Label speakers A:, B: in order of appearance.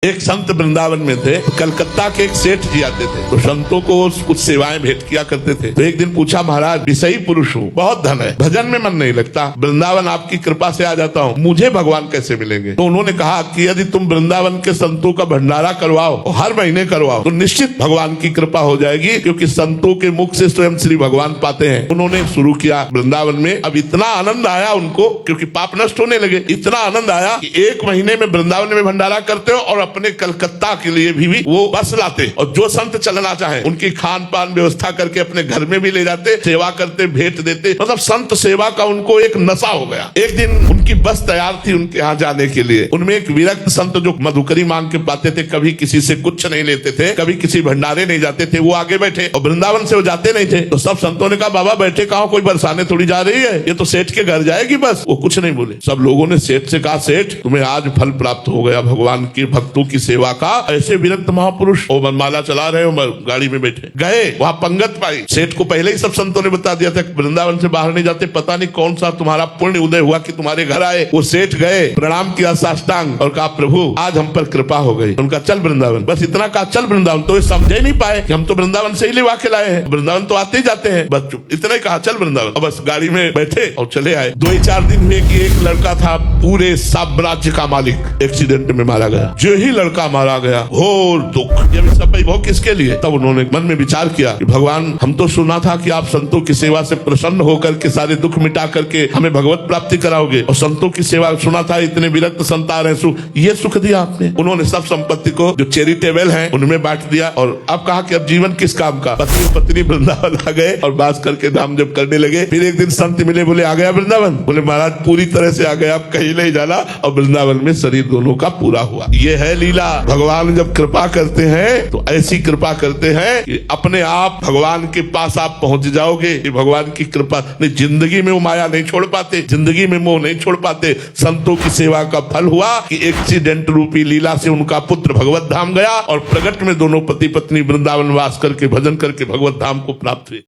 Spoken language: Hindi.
A: एक संत वृंदावन में थे। कलकत्ता के एक सेठ जी आते थे, तो संतों को कुछ सेवाएं भेंट किया करते थे। तो एक दिन पूछा, महाराज विषयी पुरुष हूँ, बहुत धन है, भजन में मन नहीं लगता, वृंदावन आपकी कृपा से आ जाता हूँ, मुझे भगवान कैसे मिलेंगे? तो उन्होंने कहा कि यदि तुम वृंदावन के संतों का भंडारा करवाओ, हर महीने करवाओ, तो निश्चित भगवान की कृपा हो जाएगी, क्योंकि संतों के मुख से स्वयं श्री भगवान पाते हैं। उन्होंने शुरू किया वृंदावन में। अब इतना आनंद आया उनको, क्योंकि पाप नष्ट होने लगे, इतना आनंद आया कि एक महीने में वृंदावन में भंडारा करते हो और अपने कलकत्ता के लिए भी वो बस लाते, और जो संत चलना चाहे उनकी खान पान व्यवस्था करके अपने घर में भी ले जाते, सेवा करते, भेंट देते। मतलब संत सेवा का उनको एक नशा हो गया। एक दिन उनकी बस तैयार थी उनके यहाँ जाने के लिए। उनमें एक विरक्त संत जो मधुकरी मांग के पाते थे, कभी किसी से कुछ नहीं लेते थे, कभी किसी भंडारे नहीं जाते थे, वो आगे बैठे और वृंदावन से वो जाते नहीं थे। तो सब संतों ने कहा, बाबा बैठे कहाँ, कोई बरसाने थोड़ी जा रही है, ये तो सेठ के घर जाएगी बस। वो कुछ नहीं बोले। सब लोगों ने सेठ से कहा, सेठ तुम्हें आज फल प्राप्त हो गया भगवान के भक्तों की सेवा का। ऐसे विरक्त महापुरुष वो मनमाला चला रहे हो, गाड़ी में बैठे गए, वहां पंगत पाई। सेठ को पहले ही सब संतों ने बता दिया था, वृंदावन से बाहर नहीं जाते, पता नहीं कौन सा तुम्हारा पुण्य उदय हुआ कि तुम्हारे घर आए। वो सेठ गए, प्रणाम किया साष्टांग और कहा, प्रभु आज हम पर कृपा हो गई। उनका चल वृंदावन, बस इतना कहा, चल वृंदावन। तो ये समझे नहीं पाए कि हम तो वृंदावन से ही लिवा के लाए हैं, वृंदावन तो आते ही जाते हैं, बस इतना ही कहा, चल वृंदावन। और बस गाड़ी में बैठे और चले आए। 2-4 दिन हुए कि एक लड़का था पूरे साम्राज्य का मालिक, एक्सीडेंट में मारा गया। जो ही लड़का मारा गया, घोर दुख। ये सब वैभव किसके लिए? तब उन्होंने मन में विचार किया कि भगवान हम तो सुना था कि आप संतों की सेवा से प्रसन्न होकर के सारे दुख मिटा करके हमें भगवत प्राप्ति कराओगे, और संतों की सेवा सुना था इतने विरक्त संत आ रहे हैं, ये सुख दिया आपने। उन्होंने सब संपत्ति को जो चैरिटेबल है उनमें बांट दिया, और अब कहा कि अब जीवन किस काम का। पति और पत्नी वृंदावन आ गए और बास करके नाम जप करने लगे। फिर एक दिन संत मिले, बोले आ गया वृंदावन? बोले महाराज पूरी तरह से आ गया, आप कहीं नहीं जाना। और वृंदावन में शरीर दोनों का पूरा हुआ। ये है लीला। भगवान जब कृपा करते हैं तो ऐसी कृपा करते हैं कि अपने आप भगवान के पास आप पहुंच जाओगे। कि भगवान की कृपा नहीं, जिंदगी में वो माया नहीं छोड़ पाते, जिंदगी में मोह नहीं छोड़ पाते। संतों की सेवा का फल हुआ कि एक्सीडेंट रूपी लीला से उनका पुत्र भगवत धाम गया, और प्रगट में दोनों पति पत्नी वृंदावन वास करके भजन करके भगवत धाम को प्राप्त हुए।